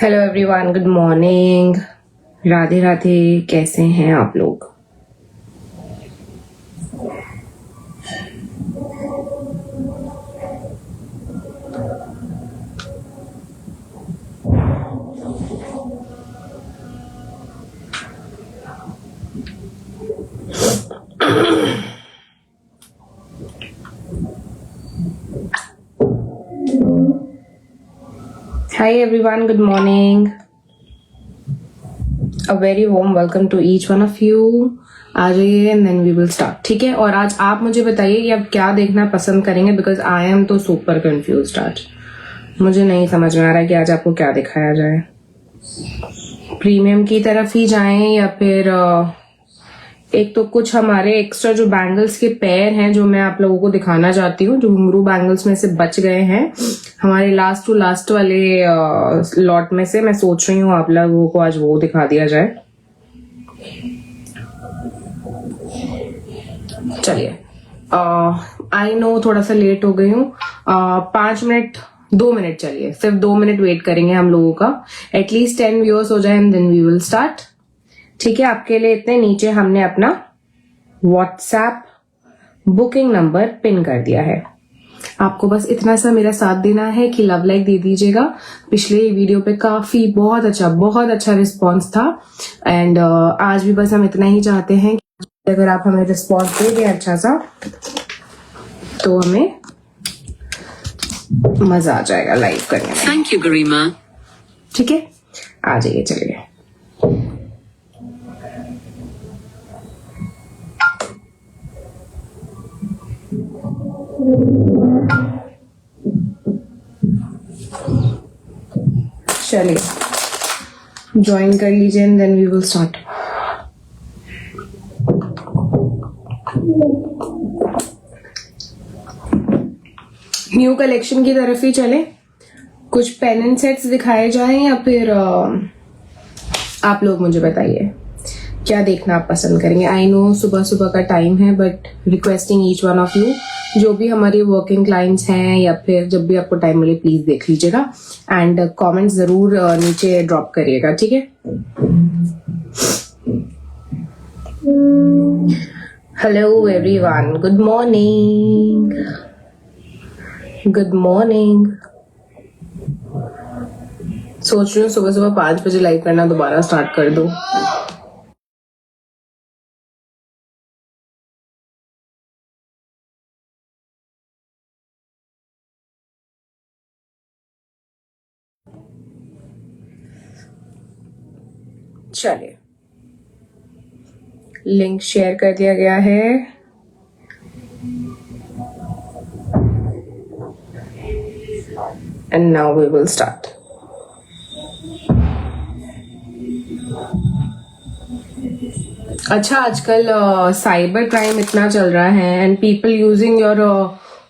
Hello everyone, good morning. Radhe Radhe. कैसे हैं आप लोग? Hi everyone, good morning. A very warm welcome to each one of you. आ जाइए and then we will start, ठीक है? और आज आप मुझे बताइए कि आप क्या देखना पसंद करेंगे, बिकॉज आई एम तो सुपर कंफ्यूज्ड आज। मुझे नहीं समझ में आ रहा है कि आज आपको क्या दिखाया जाए। प्रीमियम की तरफ ही जाएं या फिर एक तो कुछ हमारे एक्स्ट्रा जो बैंगल्स के पेयर हैं जो मैं आप लोगों को दिखाना चाहती हूँ, जो घुंघरू बैंगल्स में से बच गए हैं हमारे लास्ट टू लास्ट वाले लॉट में से। मैं सोच रही हूँ आप लोगों को आज वो दिखा दिया जाए। चलिए, आई नो थोड़ा सा लेट हो गई हूँ। 2 मिनट, चलिए सिर्फ 2 मिनट वेट करेंगे हम लोगों का। एटलीस्ट 10 व्यूअर्स हो जाए and then we will start, ठीक है? आपके लिए इतने नीचे हमने अपना व्हाट्सएप बुकिंग नंबर पिन कर दिया है। आपको बस इतना सा मेरा साथ देना है कि लव लाइक दे दीजिएगा। पिछले वीडियो पे काफी बहुत अच्छा रिस्पॉन्स था एंड आज भी बस हम इतना ही चाहते हैं कि अगर आप हमें रिस्पॉन्स दे दें अच्छा सा तो हमें मजा आ जाएगा लाइव करने में। Thank you Garima. ठीक है, आ जाइए। चलिए, चलिए ज्वाइन कर लीजिए and then we will start. New collection की तरफ ही चले। कुछ पेन एंड सेट्स दिखाए जाएं या फिर आप लोग मुझे बताइए क्या देखना आप पसंद करेंगे। आई नो सुबह सुबह का टाइम है, but requesting each one of you, जो भी हमारे वर्किंग क्लाइंट्स हैं या फिर जब भी आपको टाइम मिले प्लीज देख लीजिएगा एंड कमेंट जरूर नीचे ड्रॉप करिएगा, ठीक है? Hello everyone, good morning. Good morning. सोच रही हूँ सुबह सुबह 5 बजे लाइव करना दोबारा स्टार्ट कर दो। चलिए, लिंक शेयर कर दिया गया है। And now we will start. अच्छा, आजकल साइबर क्राइम इतना चल रहा है and people using your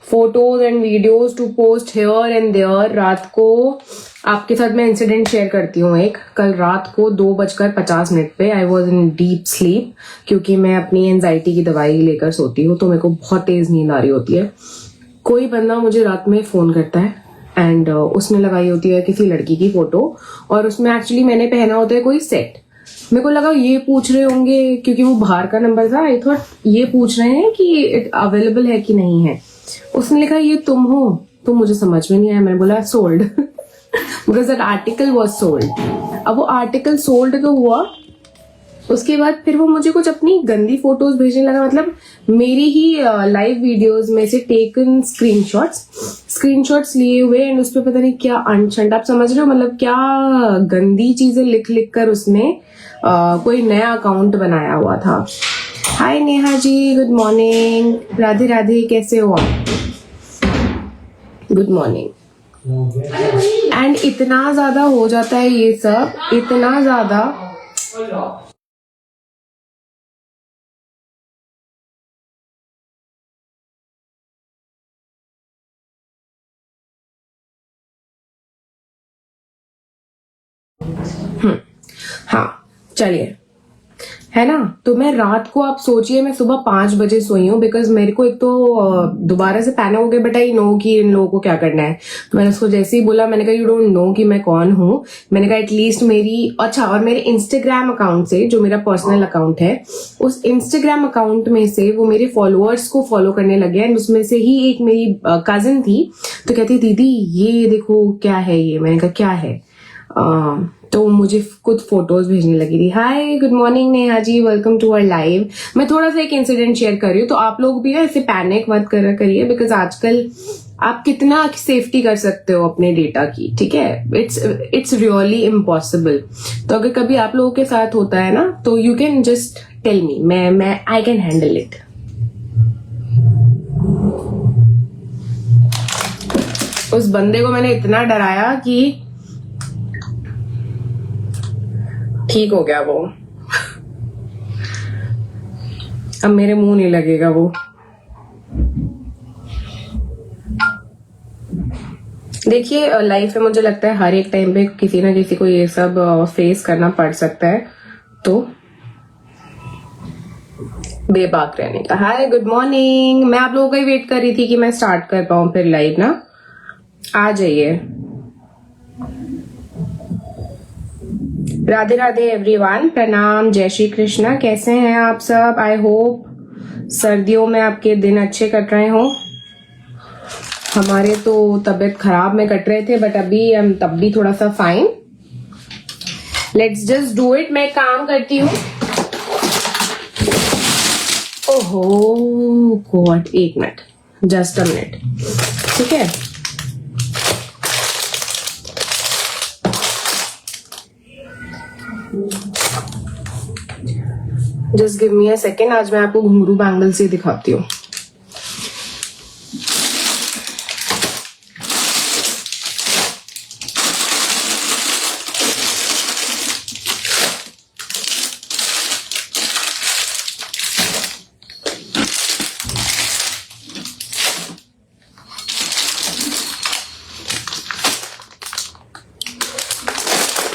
photos and videos to post here and there. रात को आपके साथ मैं इंसिडेंट शेयर करती हूँ एक। कल रात को 2:50 पे I was in deep sleep, क्योंकि मैं अपनी एंजाइटी की दवाई लेकर सोती हूँ तो मेरे को बहुत तेज नींद आ रही होती है। कोई बंदा मुझे रात में फोन करता है एंड उसने लगाई होती है किसी लड़की की फोटो और उसमें एक्चुअली मैंने पहना होता है कोई सेट। मेरे को लगा ये पूछ रहे होंगे, क्योंकि वो बाहर का नंबर था, आई थॉट ये पूछ रहे हैं कि अवेलेबल है कि नहीं है। उसने लिखा ये तुम हो, तो मुझे समझ में नहीं आया। मैंने बोला sold because that article was sold. अब वो आर्टिकल सोल्ड तो हुआ, उसके बाद फिर वो मुझे कुछ अपनी गंदी फोटोज भेजने लगा। मतलब मेरी ही लाइव वीडियोस में से टेकन स्क्रीनशॉट्स लिए हुए एंड उस पर पता नहीं क्या अनशंट, आप समझ रहे हो, मतलब क्या गंदी चीजें लिख लिख कर उसने कोई नया अकाउंट बनाया हुआ था। हाय नेहा जी, गुड मॉर्निंग। राधे राधे, कैसे हो आप? Good morning. एंड इतना ज्यादा हो जाता है ये सब, इतना ज्यादा। हाँ, चलिए है ना। तो मैं रात को, आप सोचिए, मैं सुबह 5 बजे सोई हूँ, बिकॉज मेरे को एक तो दोबारा से पैनिक हो गया, बट आई नो कि इन लोगों को क्या करना है। तो मैंने उसको जैसे ही बोला, मैंने कहा यू डोंट नो कि मैं कौन हूँ। मैंने कहा एटलीस्ट मेरी, अच्छा, और मेरे इंस्टाग्राम अकाउंट से, जो मेरा पर्सनल अकाउंट है, उस इंस्टाग्राम अकाउंट में से वो मेरे फॉलोअर्स को फॉलो करने लगे, एंड उसमें से ही एक मेरी कजिन थी, तो कहती दीदी ये देखो क्या है ये। मैंने कहा क्या है। तो मुझे कुछ फोटोज भेजने लगी थी। Hi good morning Neha ji, welcome to our live. मैं थोड़ा सा एक इंसिडेंट शेयर कर रही हूँ, तो आप लोग भी ना ऐसे पैनिक मत करिए, बिकॉज आजकल आप कितना सेफ्टी कर सकते हो अपने डेटा की, ठीक है। It's really impossible. तो अगर कभी आप लोगों के साथ होता है ना, तो you can just tell me, मैं आई कैन हैंडल इट। उस बंदे को मैंने इतना डराया कि ठीक हो गया वो। अब मेरे मुंह नहीं लगेगा वो। देखिए लाइफ में मुझे लगता है हर एक टाइम पे किसी ना किसी को ये सब फेस करना पड़ सकता है, तो बेबाक रहने का। हाय गुड मॉर्निंग। मैं आप लोगों का ही वेट कर रही थी कि मैं स्टार्ट कर पाऊं फिर लाइव ना। आ जाइए। राधे राधे एवरीवन, प्रणाम, जय श्री कृष्णा। कैसे हैं आप सब? आई होप सर्दियों में आपके दिन अच्छे कट रहे हो। हमारे तो तबीयत खराब में कट रहे थे, बट अभी हम तब भी थोड़ा सा fine. Let's just do it. मैं काम करती हूँ। ओहो god, 1 minute, just a minute, ठीक है। Just give me a second. आज मैं आपको घुंघरू बैंगल से दिखाती हूँ।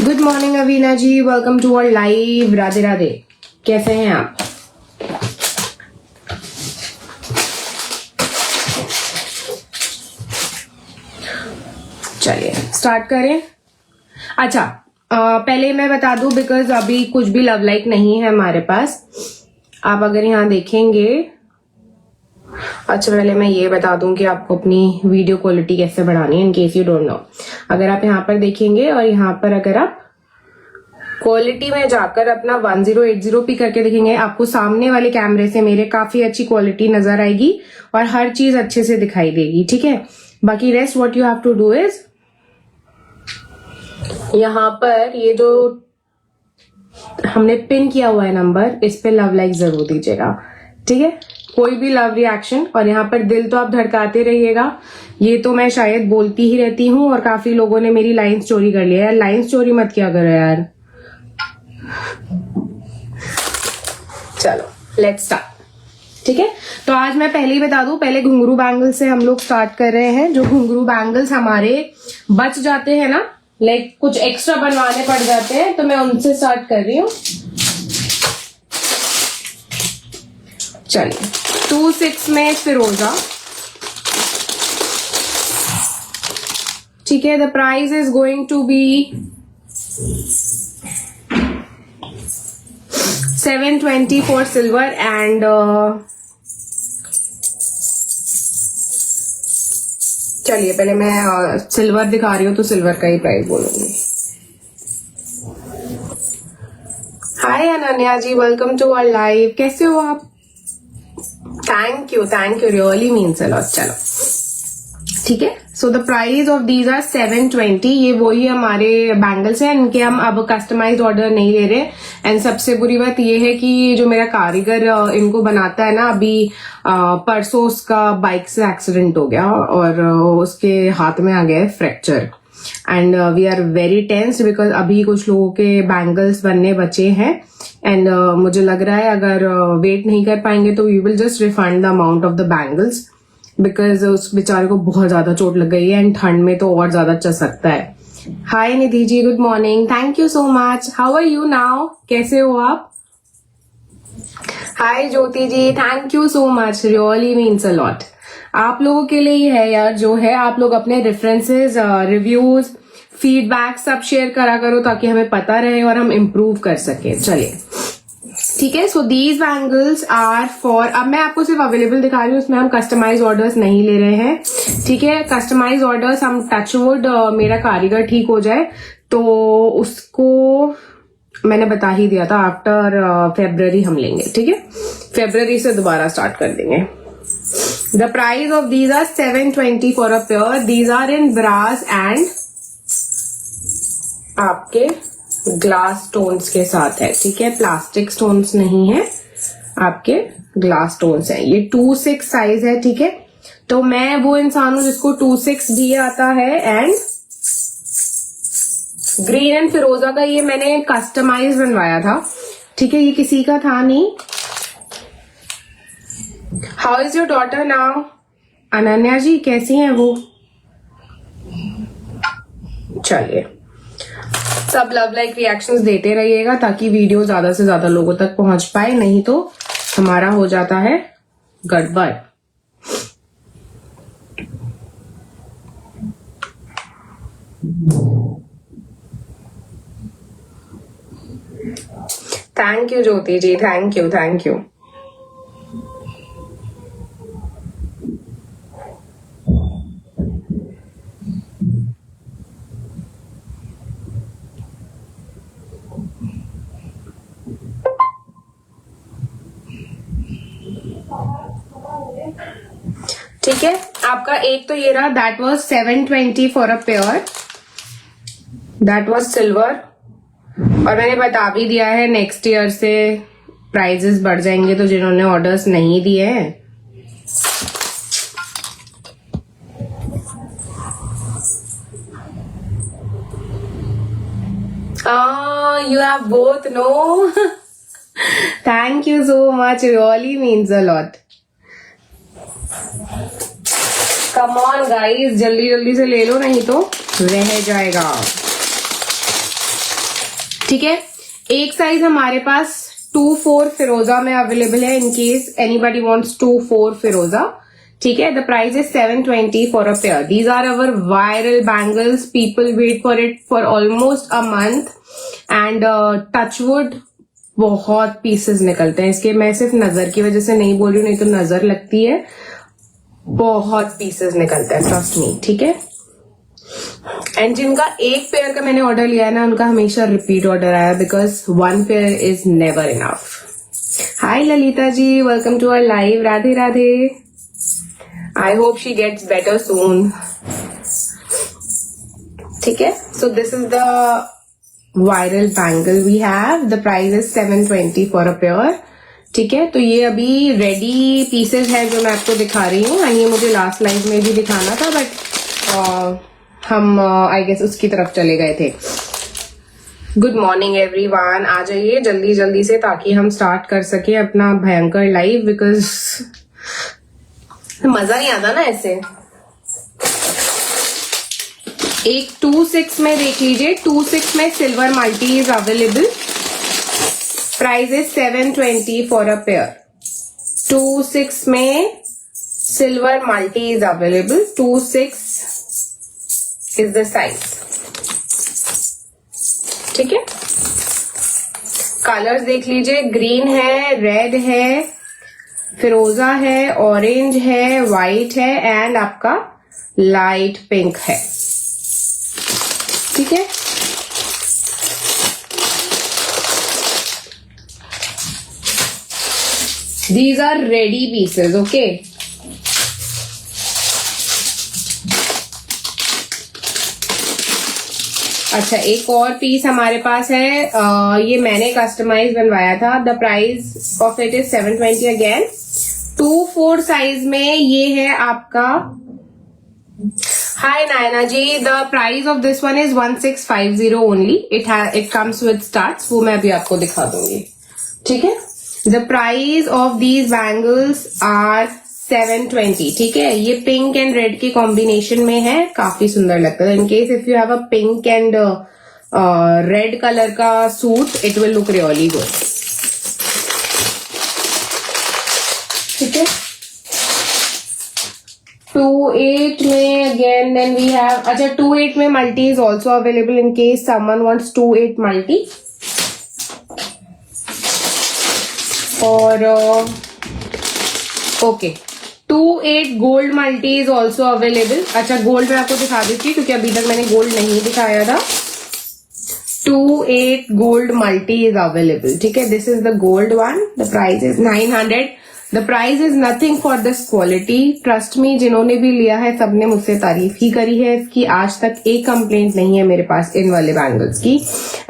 Good morning Avina ji, welcome to our live. Radhe Radhe, कैसे हैं आप? चलिए स्टार्ट करें। अच्छा, पहले मैं बता दूं, बिकॉज अभी कुछ भी लव लाइक नहीं है हमारे पास। आप अगर यहाँ देखेंगे, अच्छा पहले मैं ये बता दूं कि आपको अपनी वीडियो क्वालिटी कैसे बढ़ानी है, in case you don't know. अगर आप यहाँ पर देखेंगे और यहाँ पर अगर आप क्वालिटी में जाकर अपना 1080p करके देखेंगे, आपको सामने वाले कैमरे से मेरे काफी अच्छी क्वालिटी नजर आएगी और हर चीज अच्छे से दिखाई देगी, ठीक है। बाकी rest what you have to do is, यहाँ पर ये जो हमने पिन किया हुआ है नंबर, इस पे लव लाइक जरूर दीजिएगा, ठीक है। कोई भी लव रिएक्शन, और यहाँ पर दिल तो आप धड़काते रहिएगा। ये तो मैं शायद बोलती ही रहती हूँ और काफी लोगों ने मेरी लाइन चोरी कर लिया है। लाइन चोरी मत किया करो यार। चलो लेट्स स्टार्ट, ठीक है। तो आज मैं पहले ही बता दूं, पहले घुंघरू बैंगल से हम लोग स्टार्ट कर रहे हैं। जो घुंघरू बैंगल्स हमारे बच जाते हैं ना, लाइक कुछ एक्स्ट्रा बनवाने पड़ जाते हैं, तो मैं उनसे स्टार्ट कर रही हूँ। चलिए 26 में फिरोजा, ठीक है। The price is going to be 720 for silver and चलिए पहले मैं सिल्वर दिखा रही हूँ, तो सिल्वर का ही प्राइस बोलूंगी। Hi Ananya ji, welcome to our live. कैसे हो आप? Thank you really means a lot. चलो ठीक है। So the price of these are 720। ये वही हमारे बैंगल्स हैं, इनके हम अब कस्टमाइज्ड ऑर्डर नहीं ले रहे। एंड सबसे बुरी बात ये है कि जो मेरा कारीगर इनको बनाता है ना, अभी परसों उसका बाइक से एक्सीडेंट हो गया और उसके हाथ में आ गया है fracture. And we are very tensed because अभी कुछ लोगों के बैंगल्स बनने बचे हैं। एंड मुझे लग रहा है अगर वेट नहीं कर पाएंगे तो we will just refund the amount of the bangles, because उस बेचारे को बहुत ज्यादा चोट लग गई है एंड ठंड में तो और ज्यादा चसकता है। Hi Nidhi ji, good morning, thank you so much. How are you now? कैसे हो आप? Hi Jyoti ji, thank you so much, really means a lot. आप लोगों के लिए ही है यार, जो है आप लोग अपने रेफरेंसेस, रिव्यूज, फीडबैक सब शेयर करा करो ताकि हमें पता रहे और हम इम्प्रूव कर सके। चलिए ठीक है। So these bangles are for, अब मैं आपको सिर्फ अवेलेबल दिखा रही हूँ, इसमें हम कस्टमाइज ऑर्डर्स नहीं ले रहे हैं। ठीक है, कस्टमाइज ऑर्डर्स हम टचवुड मेरा कारीगर ठीक हो जाए तो उसको मैंने बता ही दिया था, आफ्टर फेब्रुअरी हम लेंगे। ठीक है, फेब्रुअरी से दोबारा स्टार्ट कर देंगे। The price of these are 720 for a pair. These are in brass and आपके ग्लास स्टोन्स के साथ है। ठीक है, प्लास्टिक स्टोन्स नहीं है, आपके ग्लास स्टोन्स है। ये 2/6 साइज है। ठीक है, तो मैं वो इंसान हूं जिसको 2/6 भी आता है। एंड ग्रीन एंड फिरोजा का ये मैंने कस्टमाइज बनवाया था। ठीक है, ये किसी का था नहीं। How is your daughter now? Ananya ji कैसी हैं वो? चलिए, सब लव लाइक रिएक्शंस देते रहिएगा ताकि वीडियो ज्यादा से ज्यादा लोगों तक पहुंच पाए, नहीं तो हमारा हो जाता है गड़बड़। Thank you Jyoti ji, thank you thank you. ठीक है, आपका एक तो ये रहा, that was 720 for a pair, that was silver. और मैंने बता भी दिया है नेक्स्ट ईयर से प्राइजेस बढ़ जाएंगे, तो जिन्होंने ऑर्डर्स नहीं दिए हैं you have both, no? Thank you so much, really means a lot. Come on guys, जल्दी जल्दी से ले लो नहीं तो रह जाएगा। ठीक है, एक साइज हमारे पास 2/4 फिरोजा में अवेलेबल है, इन केस एनीबडी वांट्स 2/4 फिरोजा। ठीक है, the price is 720 for a pair. These are our viral bangles, people wait for it for almost a month and touchwood बहुत पीसेस निकलते हैं इसके। मैं सिर्फ नजर की वजह से नहीं बोल रही हूँ, नहीं तो नजर लगती है, बहुत पीसेस निकलते हैं, ट्रस्ट मी। ठीक है, एंड जिनका एक पेयर का मैंने ऑर्डर लिया है ना, उनका हमेशा रिपीट ऑर्डर आया, because 1 pair is never enough. Hi Lalita ji, welcome to our live. Radhe Radhe. I hope she gets better soon. ठीक है, so this is the viral bangle we have. The price is 720 for a pair. ठीक है, तो ये अभी ready pieces है जो मैं आपको दिखा रही हूँ, एंड ये मुझे लास्ट लाइव में भी दिखाना था, बट हम आई गेस उसकी तरफ चले गए थे। गुड मॉर्निंग एवरीवन, आ जाइए जल्दी जल्दी से ताकि हम स्टार्ट कर सके अपना भयंकर लाइव, बिकॉज मजा नहीं आता ना ऐसे। एक 2/6 में देख लीजिए, 2/6 में silver multi is available. Price is 720 for a pair. 2/6 में silver multi is available. 2/6 is the size. ठीक है, कलर्स देख लीजिए, ग्रीन है, रेड है, फिरोजा है, ऑरेंज है, व्हाइट है एंड आपका लाइट पिंक है। ठीक है, these are ready pieces. Okay, अच्छा, एक और पीस हमारे पास है, ये मैंने कस्टमाइज बनवाया था। The price of it is 720 again. 2/4 size में ये है आपका। Hi Naina ji, the price of this one is 1650 only. It comes with starts, वो मैं अभी आपको दिखा दूंगी। ठीक है, the price of these bangles are 720। ठीक है, ये पिंक एंड रेड के कॉम्बिनेशन में है, काफी सुंदर लगता है। In case if you have a pink and red colour का सूट, it will look really good. 28 में अगेन देन वी हैव, अच्छा 28 में multi is also available in case someone wants 28 multi. और okay 28 gold multi is also available. अच्छा gold में आपको दिखा देती हूँ क्योंकि अभी तक मैंने गोल्ड नहीं दिखाया था. 28 गोल्ड मल्टी इज अवेलेबल. ठीक है, this is the gold one. The price is 900. The price is nothing for this quality. Trust me, जिन्होंने भी लिया है सबने मुझसे तारीफ ही करी है इसकी. आज तक एक कंप्लेंट नहीं है मेरे पास इन वाले बैंगल्स की.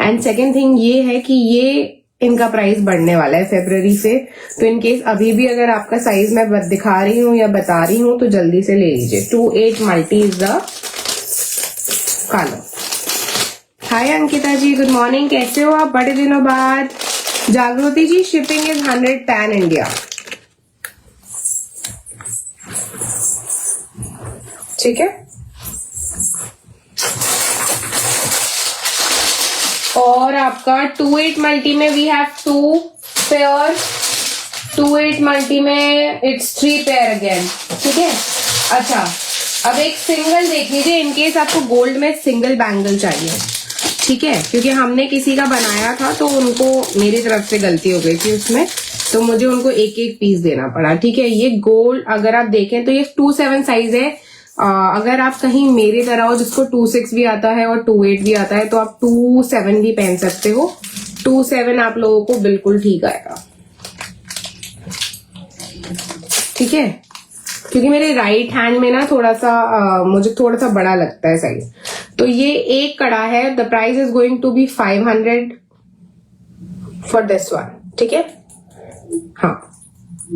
एंड सेकेंड थिंग ये है कि ये इनका प्राइस बढ़ने वाला है फरवरी से. तो इन केस अभी भी अगर आपका साइज मैं दिखा रही हूँ या बता रही हूँ तो जल्दी से ले लीजिए. 28 multi is the colour. Hi Ankita ji, good morning. कैसे हो आप बड़े दिनों बाद? Jagriti ji, shipping is 100 pan India. ठीक है, और आपका 28 मल्टी में वी हैव 2 पेयर. 28 मल्टी में इट्स 3 पेयर अगेन. ठीक है, अच्छा अब एक सिंगल देख लीजिए इन केस आपको गोल्ड में सिंगल बैंगल चाहिए. ठीक है, क्योंकि हमने किसी का बनाया था तो उनको मेरी तरफ से गलती हो गई थी उसमें, तो मुझे उनको एक एक पीस देना पड़ा. ठीक है, ये गोल्ड अगर आप देखें तो ये 27 साइज है. अगर आप कहीं मेरी तरह हो जिसको 26 भी आता है और 28 भी आता है तो आप 27 भी पहन सकते हो. 27 आप लोगों को बिल्कुल ठीक आएगा. ठीक है, क्योंकि मेरे राइट हैंड में ना थोड़ा सा मुझे थोड़ा सा बड़ा लगता है साइज. तो ये एक कड़ा है. The price is going to be 500 for this one. ठीक है, हाँ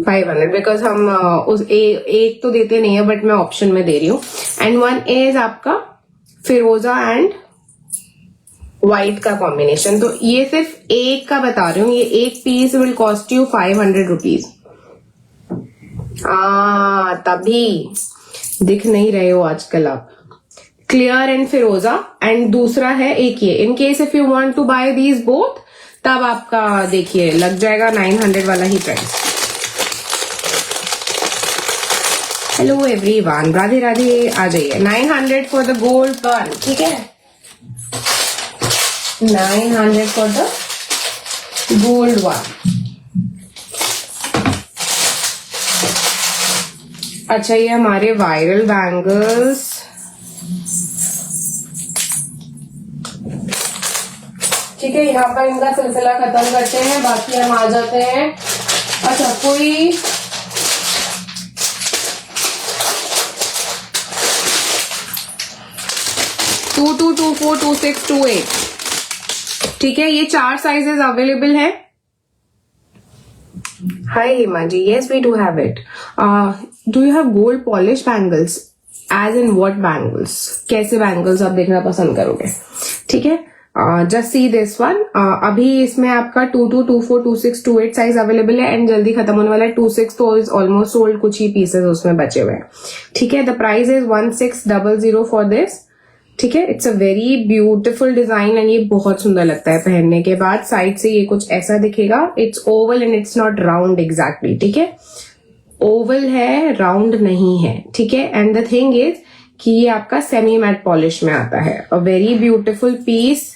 500 बिकॉज हम उस एक तो देते नहीं है बट मैं ऑप्शन में दे रही हूँ. एंड वन इज आपका फिरोजा एंड व्हाइट का कॉम्बिनेशन. तो ये सिर्फ एक का बता रही हूँ. ये एक piece will cost you 500 rupees. तभी दिख नहीं रहे हो आजकल आप. Clear and Firoza. एंड दूसरा है एक ये. In case if you want to buy these both तब आपका देखिए लग जाएगा 900 वाला ही price. Hello everyone, Radhe Radhe. आ जाइए. 900 फॉर द गोल्ड वन. ठीक है, 900 फॉर द गोल्ड वन. अच्छा ये हमारे वायरल बैंगल्स. ठीक है, यहाँ पर इनका सिलसिला खत्म करते हैं, बाकी हम आ जाते हैं. अच्छा कोई 22, 24, 26, 28. ठीक है, ये 4 साइजेस अवेलेबल है. Hi Hema ji, yes we do have it. Do you have gold polish bangles? As in what bangles? कैसे बैंगल्स आप देखना पसंद करोगे? ठीक है, जस्ट सी दिस वन. अभी इसमें आपका 22, 24, 26, 28 साइज अवेलेबल है एंड जल्दी खत्म होने वाला है. 26 तो इज ऑलमोस्ट सोल्ड, कुछ ही पीसेस उसमें बचे हुए हैं. ठीक है, the price is 1600 for this. ठीक है, it's a very beautiful design and ये बहुत सुंदर लगता है पहनने के बाद. साइड से ये कुछ ऐसा दिखेगा. It's Oval and it's not round exactly. ठीक है, ओवल है, राउंड नहीं है. ठीक है, एंड द थिंग इज कि ये आपका सेमी मैट पॉलिश में आता है. A very beautiful piece.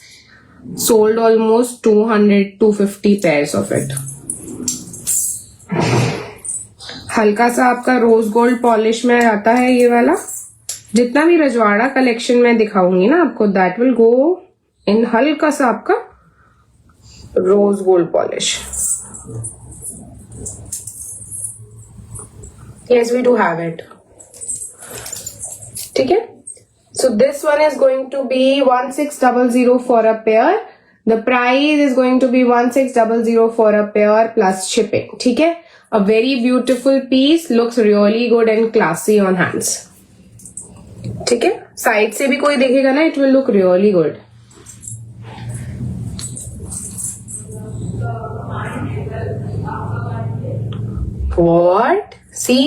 Sold almost 200-250 pairs of it. हल्का सा आपका रोज गोल्ड पॉलिश में आता है ये वाला. जितना भी रजवाड़ा कलेक्शन में दिखाऊंगी ना आपको, दैट विल गो इन हल्का सा आपका rose gold polish. Yes we do have it. ठीक है, so this one is going to be 1600 for a pair. The price is going to be 1600 for a pair plus shipping. ठीक है, a very beautiful piece, looks really good and classy on hands. ठीक है, side से भी कोई देखेगा ना, it will look really good. What? See?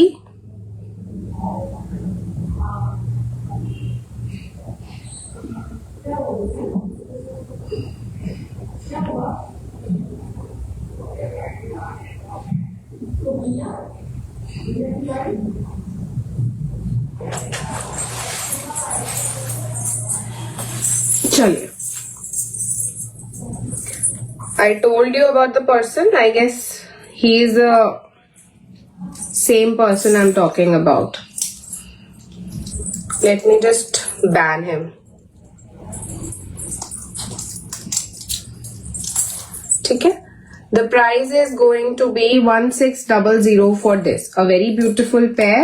चलिए, I told you about the person. I guess he is the same person I'm talking about. Let me just ban him. ठीक है, the price is going to be 1600 for this. A very beautiful pair.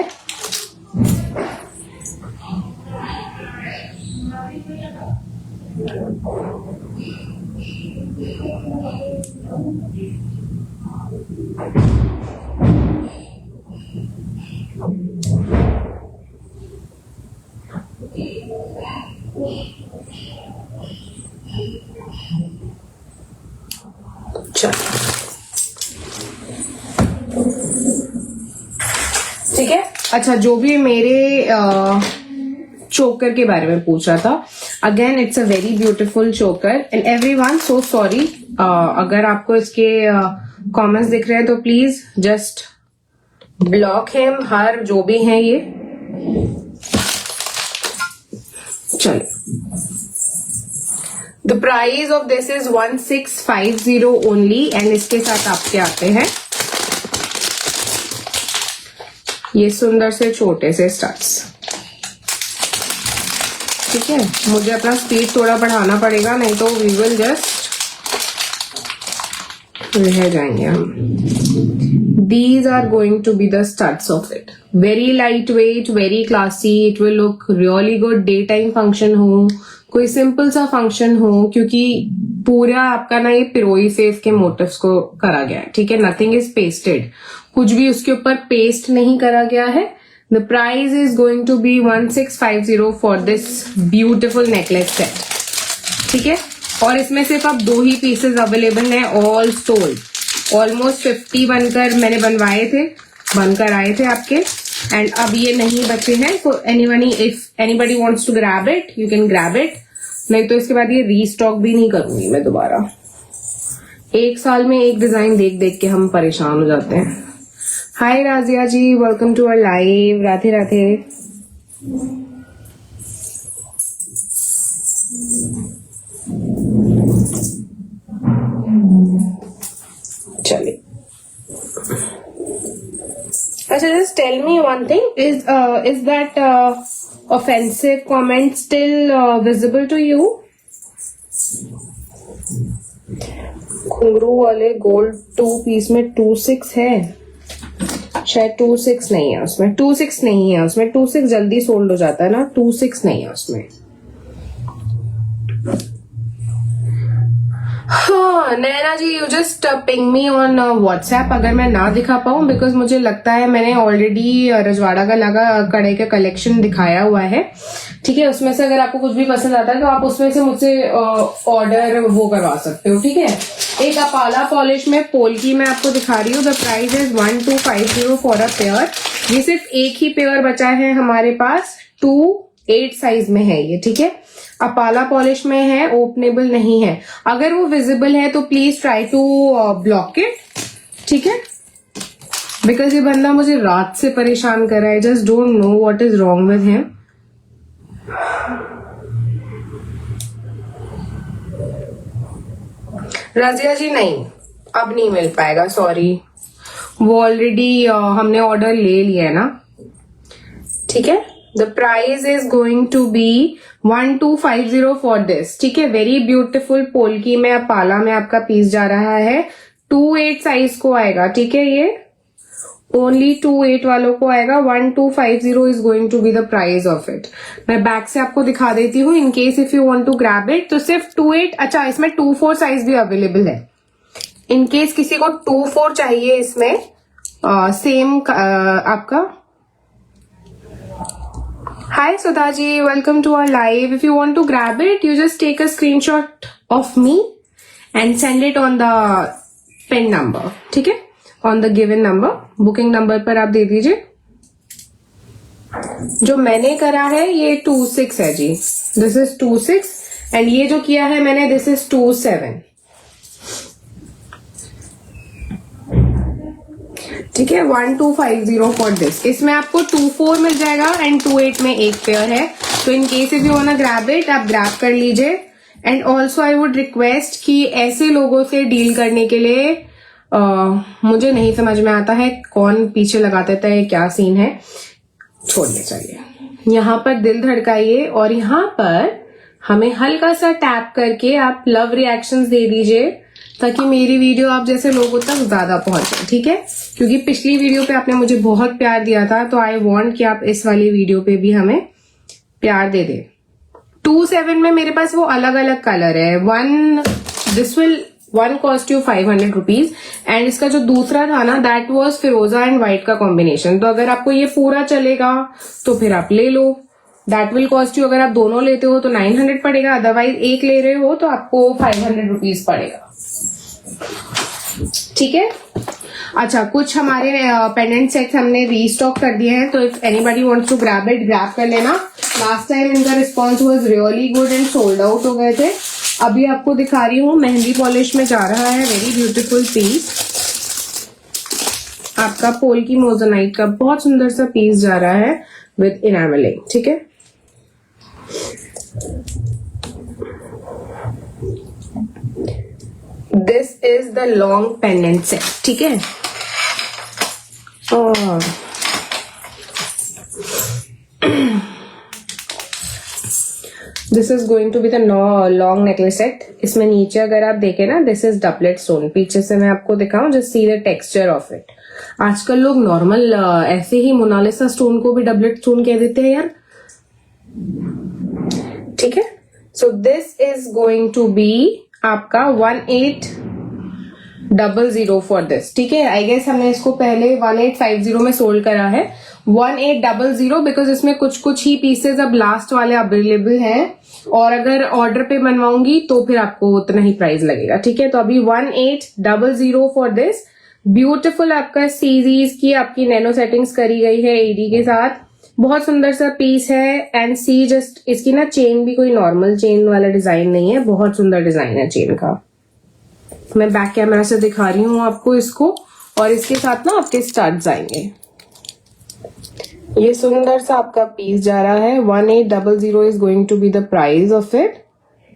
ठीक है, अच्छा, जो भी मेरे चोकर के बारे में पूछ रहा था, again it's a very beautiful चोकर एंड एवरीवन सो सॉरी, अगर आपको इसके कमेंट्स दिख रहे हैं तो प्लीज जस्ट ब्लॉक हिम, हर जो भी हैं ये। चलिए, the price of this is 1650 only and इसके साथ आपके आते हैं ये सुंदर से छोटे से स्टड्स। ठीक है, मुझे अपना स्पीड थोड़ा बढ़ाना पड़ेगा, नहीं तो वी विल जस्ट रह जाएंगे हम। These are going to be the studs of it. Very lightweight, very classy. It will look really good. Daytime function हो, कोई सिंपल सा फंक्शन हो, क्योंकि पूरा आपका ना ये पिरोई सेफ के मोटिव्स को करा गया है। ठीक है, नथिंग इज पेस्टेड, कुछ भी उसके ऊपर पेस्ट नहीं करा गया है। The price is going to be 1650 for this beautiful necklace set. ठीक है, और इसमें सिर्फ अब 2 ही पीसेस अवेलेबल हैं, ऑल सोल्ड। ऑलमोस्ट 50 बनकर मैंने बनकर आए थे आपके, एंड अब ये नहीं बचे हैं। So if anybody wants to grab it, you can grab it, नहीं तो इसके बाद ये रीस्टॉक भी नहीं करूंगी मैं दोबारा। 1 साल में एक डिजाइन देख देख के हम परेशान हो जाते हैं। Hi Razia ji, welcome to our live. Radhe Radhe. चलिए, अच्छा, just tell me one thing, is that offensive comment still visible to you? घुंघरू वाले गोल्ड 2 पीस में 26 है, शायद 26 नहीं है उसमें, 26 नहीं है उसमें, 26 जल्दी सोल्ड हो जाता है ना, 26 नहीं है उसमें। हाँ Naina ji, you just ping me on WhatsApp अगर मैं ना दिखा पाऊँ, बिकॉज मुझे लगता है मैंने ऑलरेडी रजवाड़ा का लगा कड़े का कलेक्शन दिखाया हुआ है। ठीक है, उसमें से अगर आपको कुछ भी पसंद आता है तो आप उसमें से मुझसे ऑर्डर वो करवा सकते हो। ठीक है, एक अपाला पॉलिश में पोल्की मैं आपको दिखा रही हूँ। The price is 1250 for a pair. ये सिर्फ एक ही पेयर बचा है हमारे पास, 2-8 साइज में है ये। ठीक है, अपाला पॉलिश में है, ओपनेबल नहीं है। अगर वो विजिबल है तो please try to block it. ठीक है, बिकॉज ये बंदा मुझे रात से परेशान कर रहा है। Just don't know what is wrong with him. Razia ji नहीं, अब नहीं मिल पाएगा, सॉरी, वो ऑलरेडी हमने ऑर्डर ले लिया है ना। ठीक है, the price is going to be 1250 for this. ठीक है, वेरी ब्यूटिफुल पोल्की में अपाला में आपका पीस जा रहा है, 2-8 साइज को आएगा। ठीक है, ये ओनली 2-8 वालों को आएगा। 1250 is going to be the price of it. मैं बैक से आपको दिखा देती हूँ in case if you want to grab it. तो सिर्फ 2-8, अच्छा इसमें 2-4 साइज भी अवेलेबल है, इन केस किसी को 2-4 चाहिए इसमें सेम आपका। Hi Sudha ji, welcome to our live. If you want to grab it, you just take a screenshot of me and send it on the pin number. ठीक है, on the given number, booking number पर आप दे दीजिए। जो मैंने करा है ये 26 है जी, this is 26 and ये जो किया है मैंने this is 27। ठीक है, 1250 फॉर दिस। इसमें आपको 2-4 मिल जाएगा एंड 2-8 में एक पेयर है। तो in case if you want to grab it, आप ग्रैब कर लीजिए and also I would request कि ऐसे लोगों से डील करने के लिए मुझे नहीं समझ में आता है कौन पीछे लगा देता है, क्या सीन है, छोड़िए चलिए। यहाँ पर दिल धड़काइए और यहाँ पर हमें हल्का सा टैप करके आप लव रिएक्शंस दे दीजिए ताकि मेरी वीडियो आप जैसे लोगों तक ज्यादा पहुंचे, ठीक है? क्योंकि पिछली वीडियो पे आपने मुझे बहुत प्यार दिया था, तो आई वांट कि आप इस वाली वीडियो पे भी हमें प्यार दे दे। 27 में मेरे पास वो अलग अलग कलर है। One cost you 500 rupees and इसका जो दूसरा था ना दैट वॉज फिरोजा एंड व्हाइट का कॉम्बिनेशन। तो अगर आपको ये पूरा चलेगा तो फिर आप ले लो, दैट विल कॉस्ट यू, अगर आप दोनों लेते हो तो 900 पड़ेगा, अदरवाइज एक ले रहे हो तो आपको 500 रुपीज पड़ेगा, ठीक है? अच्छा, कुछ हमारे पेंडेंट सेट्स हमने रीस्टॉक कर दिए हैं, तो if anybody wants to grab it, grab कर लेना। लास्ट टाइम इनका response was really good and sold out हो गए थे। अभी आपको दिखा रही हूँ मेहंदी पॉलिश में जा रहा है, वेरी ब्यूटीफुल पीस आपका पोल्की मोज़ेनाइट का बहुत सुंदर सा पीस जा रहा है विद इनामलिंग, ठीक है? This is the long pendant set, ठीक है? और this is going to be the long necklace set. इसमें नीचे अगर आप देखें ना, दिस इज डबलेट स्टोन। पीछे से मैं आपको दिखाऊं, just see the texture of it. आजकल लोग नॉर्मल ऐसे ही मोनालिसा स्टोन को भी डबलेट स्टोन कह देते हैं यार, ठीक है? So this is going to be आपका 1800 फॉर दिस, ठीक है? आई गेस हमने इसको पहले 1850 में सोल्ड करा है। 1800 बिकॉज इसमें कुछ कुछ ही पीसेज अब लास्ट वाले अवेलेबल हैं, और अगर ऑर्डर पे बनवाऊंगी तो फिर आपको उतना ही प्राइस लगेगा, ठीक है? तो अभी 1800 फॉर दिस। ब्यूटीफुल आपका सीरीज की आपकी नैनो सेटिंग्स करी गई है एडी के साथ, बहुत सुंदर सा पीस है। एंड सी जस्ट इसकी ना चेन भी कोई नॉर्मल चेन वाला डिजाइन नहीं है, बहुत सुंदर डिजाइन है चेन का। मैं बैक कैमरा से दिखा रही हूँ आपको इसको, और इसके साथ ना आपके स्टड्स आएंगे। ये सुंदर सा आपका पीस जा रहा है। 1800 is going to be the price of it,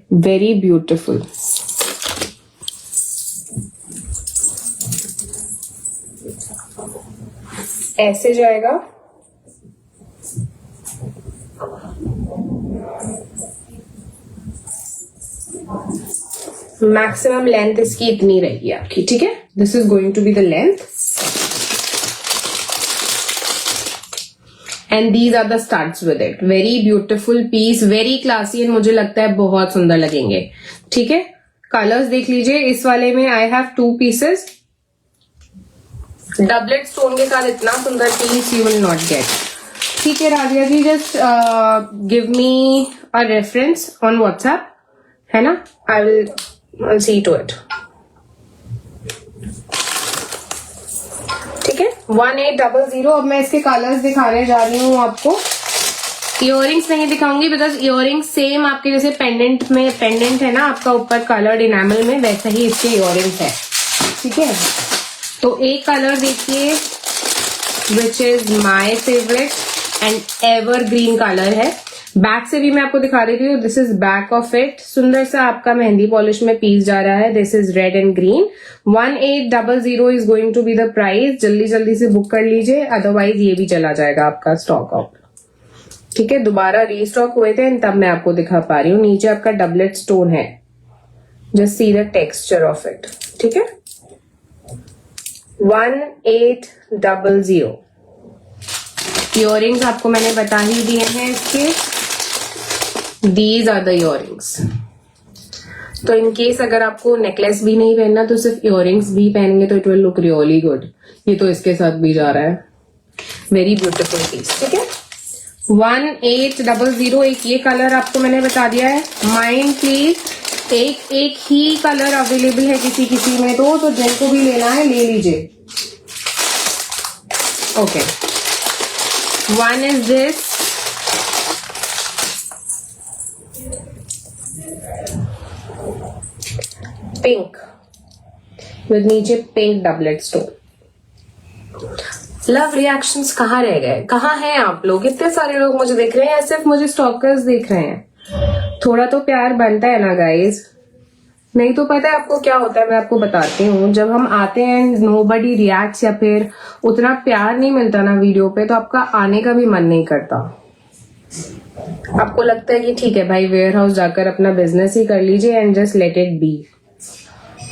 very beautiful. ऐसे जाएगा, मैक्सिमम लेंथ इसकी इतनी रहेगी आपकी, ठीक है? This is going to be the length and these are the studs with it. Very beautiful piece, very classy, and मुझे लगता है बहुत सुंदर लगेंगे, ठीक है? कलर्स देख लीजिए। इस वाले में I have 2 pieces. Doublet stone के साथ इतना सुंदर piece you will not get, ठीक है? Radhiya ji, just give me a reference on WhatsApp, है ना? I will see to it, ठीक है? 1800। अब मैं इसके कलर्स दिखाने जा रही हूँ आपको। इयररिंग्स नहीं दिखाऊंगी बिकॉज इयररिंग्स सेम आपके जैसे पेंडेंट में पेंडेंट है ना आपका ऊपर कलर्ड इनामल में, वैसा ही इसके इयररिंग्स है, ठीक है? तो एक कलर देखिए which is my favourite and ever green colour है। बैक से भी मैं आपको दिखा देती हूँ। This is back of it. सुंदर सा आपका मेहंदी पॉलिश में पीस जा रहा है। This is red and green. 1800 is going to be the price. जल्दी जल्दी से बुक कर लीजिए, अदरवाइज ये भी चला जाएगा आपका स्टॉक आउट, ठीक है? दोबारा रीस्टॉक हुए थे तब मैं आपको दिखा पा रही हूँ। नीचे आपका डबलेट स्टोन है, just see the texture of it, ठीक है? 1800। इयररिंग्स आपको मैंने बता ही दिए हैं इसके। These are the earrings. तो इन केस अगर आपको नेकलेस भी नहीं पहनना तो सिर्फ इयररिंग्स भी पहनेंगे तो it will look really good. ये तो इसके साथ भी जा रहा है। वेरी ब्यूटीफुल पीस, ठीक है? 1800। एक ये कलर आपको मैंने बता दिया है। माइंड प्लीज, एक ही कलर अवेलेबल है किसी किसी में, तो जिनको भी लेना है ले लीजिए। Okay, one is this, pink with नीचे pink doublet stone. Love reactions कहाँ रह गए? कहाँ हैं आप लोग? इतने सारे लोग मुझे देख रहे हैं या सिर्फ मुझे स्टॉकर्स देख रहे हैं? थोड़ा तो प्यार बनता है ना गाइज। नहीं तो पता है आपको क्या होता है, मैं आपको बताती हूँ। जब हम आते हैं नोबडी रिएक्ट्स या फिर उतना प्यार नहीं मिलता ना वीडियो पे, तो आपका आने का भी मन नहीं करता। आपको लगता है कि ठीक है भाई, वेयर हाउस जाकर अपना बिजनेस ही कर लीजिए and just let it be.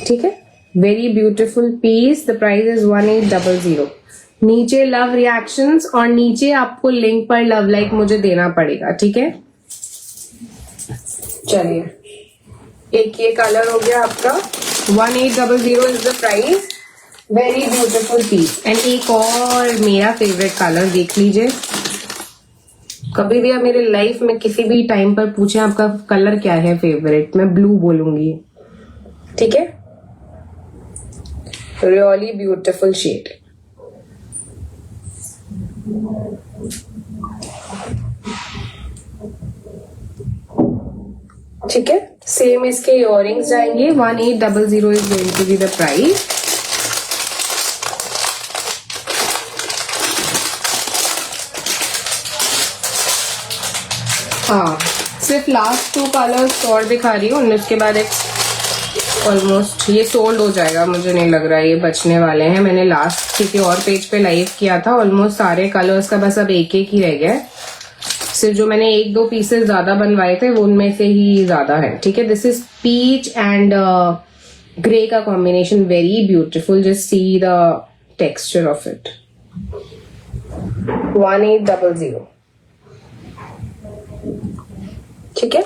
ठीक है, very beautiful piece. The price is 1800। नीचे लव रिएक्शंस और नीचे आपको लिंक पर लव लाइक मुझे देना पड़ेगा। ठीक है, चलिए, एक ये कलर हो गया आपका। 1800 is the price. Very beautiful piece. And एक और मेरा फेवरेट कलर देख लीजिए। कभी भी आप मेरे लाइफ में किसी भी टाइम पर पूछें आपका कलर क्या है फेवरेट, मैं ब्लू बोलूंगी। ठीक है, रियली ब्यूटिफुल शेड। ठीक है, सेम इसके इयररिंग्स जाएंगे। 1800 is going to be the price. हाँ, सिर्फ लास्ट 2 कलर्स और दिखा रही हूँ, उसके बाद एक ऑलमोस्ट ये सोल्ड हो जाएगा। मुझे नहीं लग रहा है ये बचने वाले हैं। मैंने लास्ट किसी और पेज पे लाइव किया था, ऑलमोस्ट सारे कलर्स का बस अब एक ही रह गया है। सिर्फ जो मैंने 1-2 पीसेस ज्यादा बनवाए थे वो उनमें से ही ज्यादा है। ठीक है, this is peach and grey का combination, very beautiful. Just see the texture of it. 1800। ठीक है,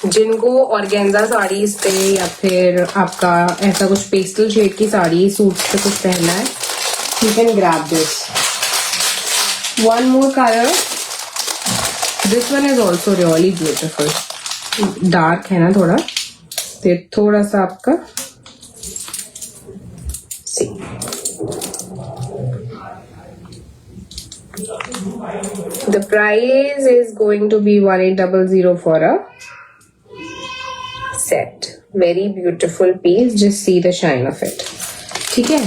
जिनको ऑर्गेन्जा साड़ीज पे या फिर आपका ऐसा कुछ पेस्टल शेड की साड़ी सूट पे कुछ पहनना है, you can grab this. One more colour, this one is also really beautiful. Dark है ना थोड़ा, तो थोड़ा सा आपका सी। The price is going to be 1800 for a set. Very beautiful piece. Just see the shine of it. ठीक है,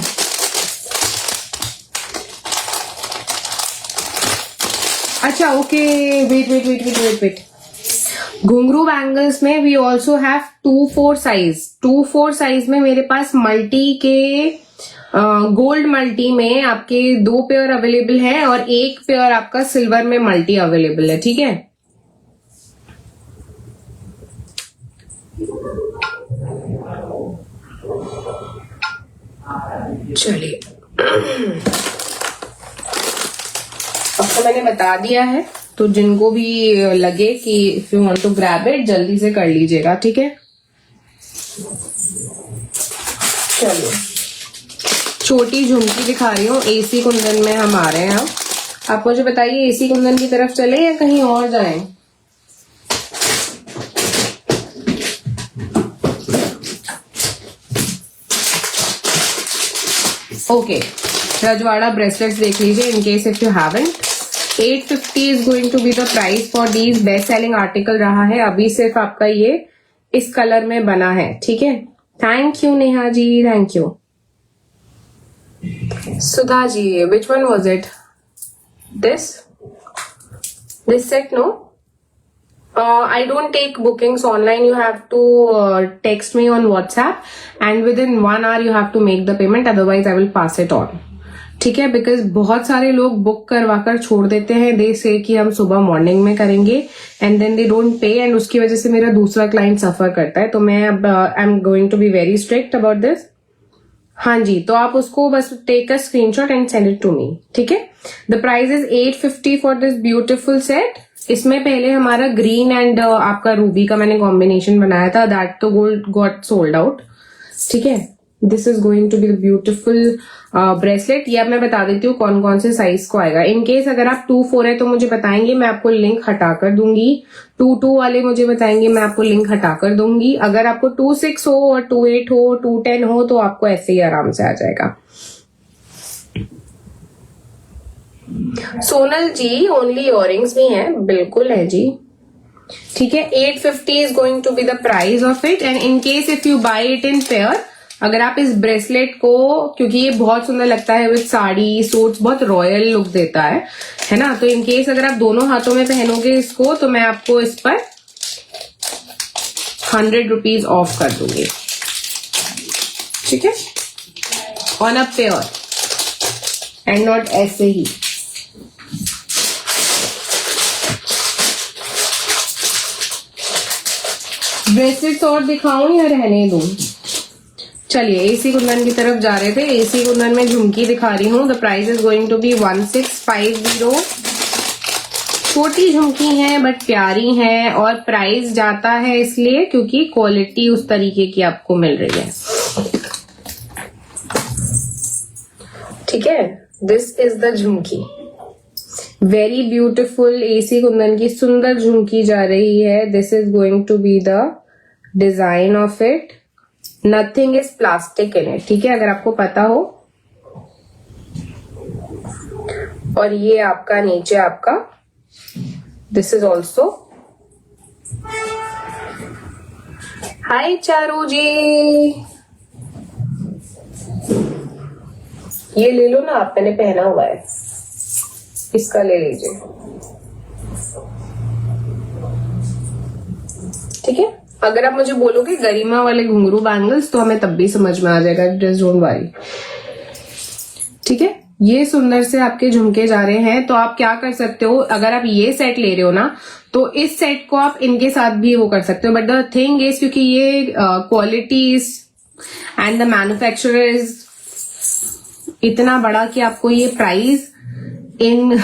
अच्छा ओके, वेट। घुंघरू बैंगल्स में we also have 2-4 size. 2-4 size में मेरे पास मल्टी के गोल्ड मल्टी में आपके 2 पेयर अवेलेबल है और 1 पेयर आपका सिल्वर में मल्टी अवेलेबल है। ठीक है, चलिए, अब तो मैंने बता दिया है, तो जिनको भी लगे कि if you want to grab it जल्दी से कर लीजिएगा। ठीक है, चलिए, छोटी झुमकी दिखा रही हूँ। एसी कुंदन में हम आ रहे हैं। अब आप मुझे बताइए, एसी कुंदन की तरफ चले या कहीं और जाएं? ओके, रजवाड़ा ब्रेसलेट्स देख लीजिए in case if you haven't. 850 is going to be the price for these. Best selling article रहा है, अभी सिर्फ आपका ये इस कलर में बना है। ठीक है, thank you Neha ji, thank you. Sudha ji, which one was it? This set, no? I don't take bookings online. You have to text me on WhatsApp and within 1 hour you have to make the payment. Otherwise, I will pass it on. ठीक है, because बहुत सारे लोग book करवा कर छोड़ देते हैं। दे से कि हम सुबह मॉर्निंग में करेंगे and then they don't pay, and उसकी वजह से मेरा दूसरा क्लाइंट सफर करता है। तो मैं अब I am going to be very strict about this. हाँ जी, तो आप उसको बस take a screenshot and send it to me. ठीक है, the price is 850 for this beautiful set. इसमें पहले हमारा ग्रीन एंड आपका रूबी का मैंने कॉम्बिनेशन बनाया था, दैट तो गोल्ड गॉट सोल्ड आउट। ठीक है, this is going to be the beautiful bracelet. ये अब मैं बता देती हूँ कौन कौन से साइज को आएगा। इन केस अगर आप 2-4 है तो मुझे बताएंगे, मैं आपको लिंक हटाकर दूंगी। 2-2 वाले मुझे बताएंगे, मैं आपको लिंक हटाकर दूंगी। अगर आपको 2-6 हो और 2-8 हो, 2-10 हो तो आपको ऐसे ही आराम से आ जाएगा। सोनल जी, ओनली इयररिंग्स भी हैं? बिल्कुल है जी। ठीक है, 850 is going to be the price of it. And in case if you buy it in pair, अगर आप इस ब्रेसलेट को, क्योंकि ये बहुत सुंदर लगता है विद साड़ी सूट्स, बहुत रॉयल लुक देता है ना, तो इन केस अगर आप दोनों हाथों में पहनोगे इसको, तो मैं आपको इस पर 100 रुपीज ऑफ कर दूंगी, ठीक है, on a pair and not ऐसे ही। ब्रेसलेट्स और दिखाऊं या रहने दूं? चलिए एसी कुंदन की तरफ जा रहे थे। एसी कुंदन में झुमकी दिखा रही हूँ। The price is going to be 1650। छोटी झुमकी है बट प्यारी है, और प्राइस जाता है इसलिए क्योंकि क्वालिटी उस तरीके की आपको मिल रही है, ठीक है। दिस इज द झुमकी, वेरी ब्यूटिफुल एसी कुंदन की सुंदर झुमकी जा रही है। This is going to be the design of it, nothing is plastic in it, ठीक है, अगर आपको पता हो। और ये आपका नीचे आपका दिस इज ऑल्सो। हाय चारू जी, ये ले लो ना आप, मैंने पहना हुआ है, इसका ले लीजिए, ठीक है। अगर आप मुझे बोलोगे गरिमा वाले घुंघरू बैंगल्स तो हमें तब भी समझ में आ जाएगा, जस्ट डोंट वरी, ठीक है। ये सुंदर से आपके झुमके जा रहे हैं, तो आप क्या कर सकते हो, अगर आप ये सेट ले रहे हो ना, तो इस सेट को आप इनके साथ भी वो कर सकते हो। बट द थिंग इज, क्योंकि ये quality is and the manufacturer is इतना बड़ा कि आपको ये प्राइस इन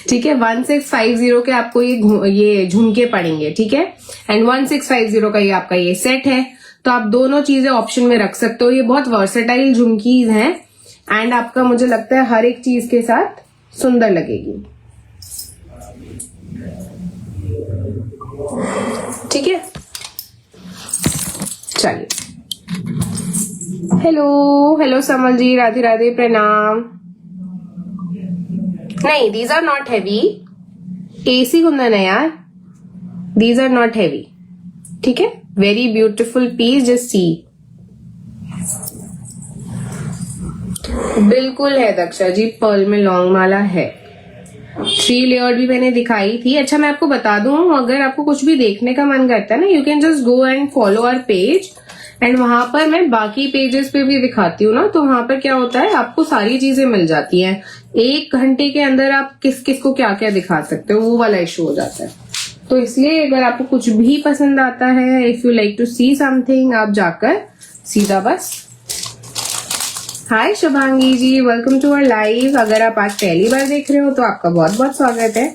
ठीक है 1650 के आपको ये झुमके पड़ेंगे, ठीक है, एंड 1650 का ये आपका ये सेट है। तो आप दोनों चीजें ऑप्शन में रख सकते हो। ये बहुत वर्सेटाइल झुमकीज हैं एंड आपका मुझे लगता है हर एक चीज के साथ सुंदर लगेगी, ठीक है। चलिए, हेलो समल जी, राधे राधे, प्रणाम। नहीं, दीज आर नॉट हैवी, एसी कुंदन है यार, दीज आर नॉट हैवी, ठीक है। Very beautiful piece, just see. बिल्कुल है दक्षा जी, पर्ल में लॉन्ग माला है, 3 लेयर भी मैंने दिखाई थी। अच्छा मैं आपको बता दूं, अगर आपको कुछ भी देखने का मन करता है ना, you can just go and follow our page, and वहां पर मैं बाकी पेजेस पे भी दिखाती हूँ ना, तो वहां पर क्या होता है, आपको सारी चीजें मिल जाती हैं। 1 घंटे के अंदर आप किस किस को क्या क्या दिखा सकते हो, वो वाला इशू हो जाता है। तो इसलिए अगर आपको कुछ भी पसंद आता है, if you like to see something, आप जाकर सीधा बस। Hi Shubhangi ji, welcome to our live. अगर आप आज पहली बार देख रहे हो तो आपका बहुत बहुत स्वागत है,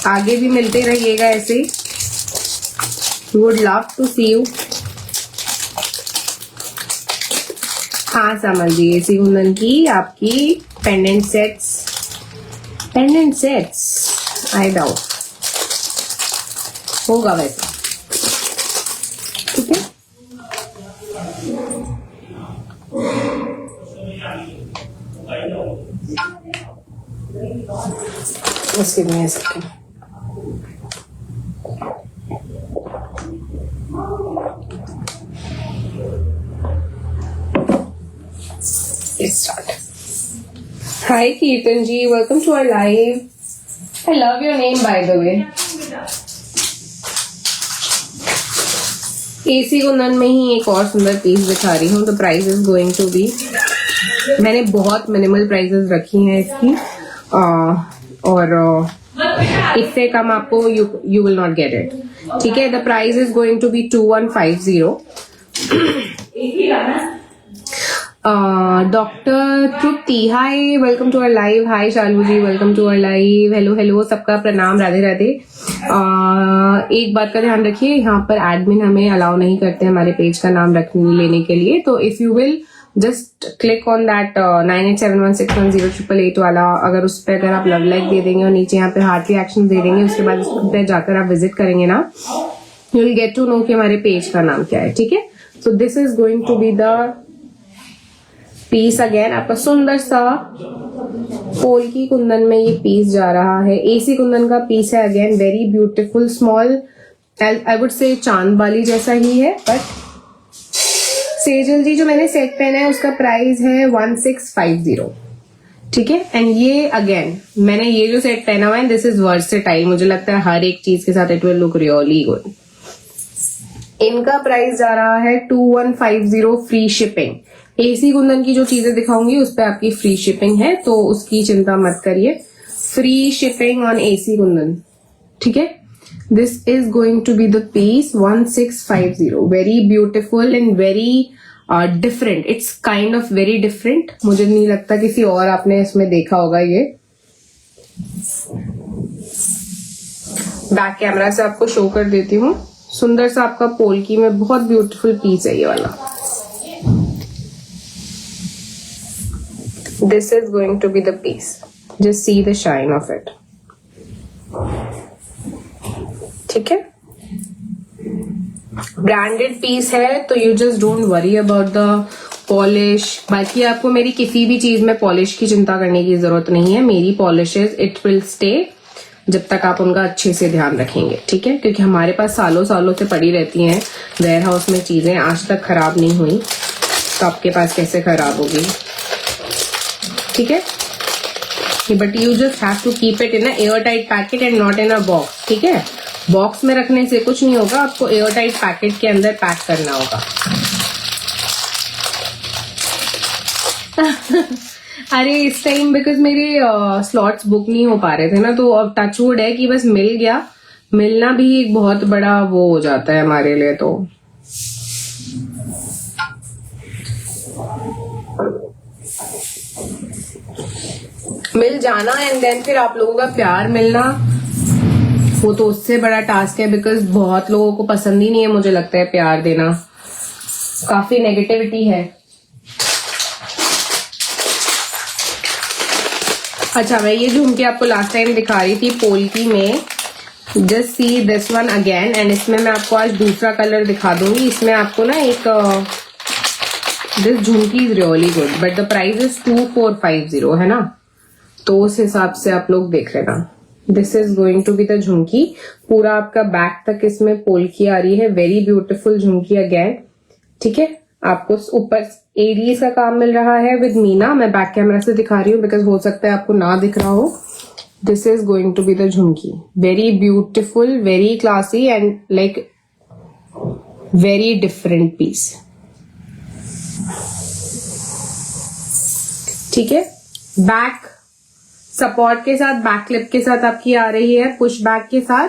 आगे भी मिलते रहिएगा ऐसे ही, would love to see you. हाँ समझ जी, एसी कुंदन की आपकी पेंडेंट सेट्स आई डाउट होगा वैसे, ठीक है। उसके में सकते start. Hi Keertan ji, welcome to our live. I love your name by the way. AC Kundan में ही एक और सुंदर पीस दिखा रही हूँ। तो price is going to be, मैंने बहुत मिनिमल प्राइसेस रखी हैं इसकी, और इससे कम आपको you will not get it, ठीक है। The price is going to be 2150। Doctor Tripti, hi, welcome to our live. Hi Shalu ji, welcome to our live. Hello सबका प्रणाम, राधे राधे। एक बात का ध्यान रखिए, यहाँ पर एडमिन हमें अलाउ नहीं करते हमारे पेज का नाम लेने के लिए, तो if you will just click on that 9871610888 वाला, अगर उस पर अगर आप लव लाइक दे देंगे और नीचे यहाँ पे हार्ट रिएक्शन दे देंगे, उसके बाद इस पर जाकर आप विजिट करेंगे ना, you will get to know कि हमारे पेज का नाम क्या है, ठीक है। So this is going to be the piece again, आपका सुंदर सा पोल की कुंदन में ये पीस जा रहा है। एसी कुंदन का पीस है, again very beautiful, small, I would say चांद वाली जैसा ही है। बट सेजल जी, जो मैंने सेट पहना है उसका प्राइस है 1650, ठीक है। एंड ये अगेन मैंने ये जो सेट पहना हुआ है, दिस इज वर्सेटाइल, मुझे लगता है हर एक चीज के साथ it will look really good. इनका प्राइस जा रहा है 2150 फ्री शिपिंग। एसी कुंदन की जो चीजें दिखाऊंगी उस पे आपकी फ्री शिपिंग है, तो उसकी चिंता मत करिए। फ्री शिपिंग ऑन एसी कुंदन, ठीक है। This is going to be the piece 1650, very beautiful and very different. It's kind of very different. मुझे नहीं लगता किसी और आपने इसमें देखा होगा ये। बैक कैमरा से आपको शो कर देती हूँ। सुंदर सा आपका पोल्की में बहुत ब्यूटीफुल पीस है ये वाला। This is going to be the piece, just see the shine of it, ठीक है। ब्रांडेड पीस है तो you just don't worry about the polish. बाकी आपको मेरी किसी भी चीज में पॉलिश की चिंता करने की जरूरत नहीं है। मेरी पॉलिशेस इट विल स्टे जब तक आप उनका अच्छे से ध्यान रखेंगे, ठीक है। क्योंकि हमारे पास सालों सालों से पड़ी रहती हैं वेयर हाउस में चीजें, आज तक खराब नहीं हुई, तो आपके पास कैसे खराब होगी, ठीक है। But you just have to keep it in a air tight packet and not in a box, ठीक है। बॉक्स में रखने से कुछ नहीं होगा, आपको एयर टाइट पैकेट के अंदर पैक करना होगा। अरे इस टाइम बिकॉज मेरे स्लॉट्स बुक नहीं हो पा रहे थे ना, तो अब टचवुड है कि बस मिल गया। मिलना भी एक बहुत बड़ा वो हो जाता है हमारे लिए, तो मिल जाना एंड देन फिर आप लोगों का प्यार मिलना, वो तो उससे बड़ा टास्क है। बिकॉज बहुत लोगों को पसंद ही नहीं है, मुझे लगता है, प्यार देना। काफी नेगेटिविटी है। अच्छा, मैं ये झुमके आपको लास्ट टाइम दिखा रही थी पोल्की में, just see this one again. And इसमें मैं आपको आज दूसरा कलर दिखा दूंगी। इसमें आपको ना एक this Jhumki is really good but the price is 2450, है ना। तो उस हिसाब से आप लोग देख लेना। This is going to be the jhumki. पूरा आपका बैक तक इसमें पोल्की आ रही है, वेरी ब्यूटीफुल झुमकी अगेन, ठीक है। आपको ऊपर एडीज का काम मिल रहा है विद मीना। मैं बैक कैमरा से दिखा रही हूँ बिकॉज हो सकता है आपको ना दिख रहा हो। This is going to be the झुमकी, very beautiful, very classy and like very different piece, ठीक है। बैक सपोर्ट के साथ, बैक क्लिप के साथ आपकी आ रही है, पुश बैक के साथ,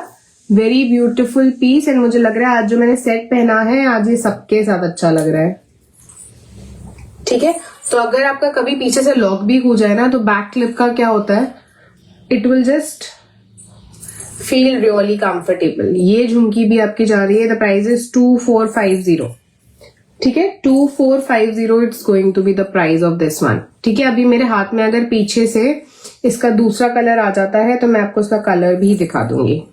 वेरी ब्यूटीफुल पीस। एंड मुझे लग रहा है आज जो मैंने सेट पहना है आज ये सबके साथ अच्छा लग रहा है, ठीक है। तो अगर आपका कभी पीछे से लॉक भी हो जाए ना, तो बैक क्लिप का क्या होता है, it will just feel really comfortable. ये झुमकी भी आपकी जा रही है, द प्राइस इज 2450, ठीक है। 2450 it's going to be the price of this one, ठीक है। अभी मेरे हाथ में अगर पीछे से इसका दूसरा कलर आ जाता है तो मैं आपको उसका कलर भी दिखा दूंगी।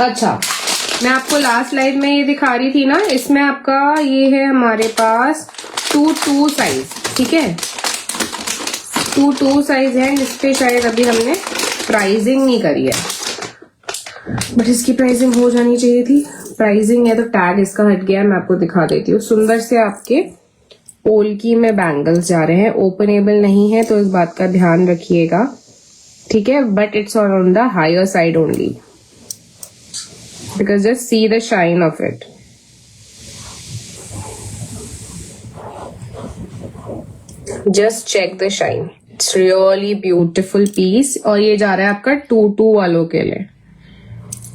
अच्छा, मैं आपको लास्ट लाइव में ये दिखा रही थी ना, इसमें आपका ये है हमारे पास 2-2 साइज, ठीक है। 2-2 साइज है। इस पे शायद अभी हमने प्राइसिंग नहीं करी है, बट इसकी प्राइसिंग हो जानी चाहिए थी। प्राइसिंग है तो टैग इसका हट गया, मैं आपको दिखा देती हूँ। सुंदर से आपके पोल्की में बैंगल्स जा रहे हैं, ओपनेबल नहीं है तो इस बात का ध्यान रखिएगा, ठीक है। But it's on the higher side only because just see the shine of it. Just check the shine. It's really beautiful piece. और ये जा रहा है आपका 2-2 वालों के लिए,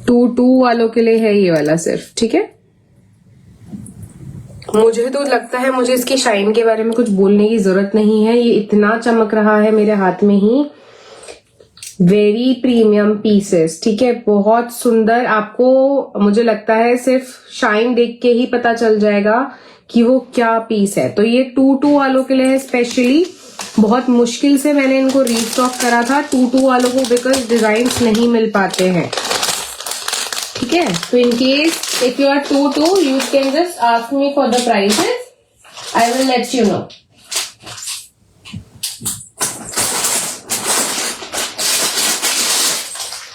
2-2 वालों के लिए है ये वाला सिर्फ, ठीक है। मुझे तो लगता है मुझे इसकी शाइन के बारे में कुछ बोलने की जरूरत नहीं है, ये इतना चमक रहा है मेरे हाथ में ही। वेरी प्रीमियम पीसेस, ठीक है, बहुत सुंदर। आपको मुझे लगता है सिर्फ शाइन देख के ही पता चल जाएगा कि वो क्या पीस है। तो ये 2-2 वालों के लिए है स्पेशली। बहुत मुश्किल से मैंने इनको रीस्टॉक करा था 2-2 वालों को, बिकॉज डिजाइन नहीं मिल पाते हैं, ठीक है। तो in case if you are 2-2 you can just ask me for the prices, I will let you know.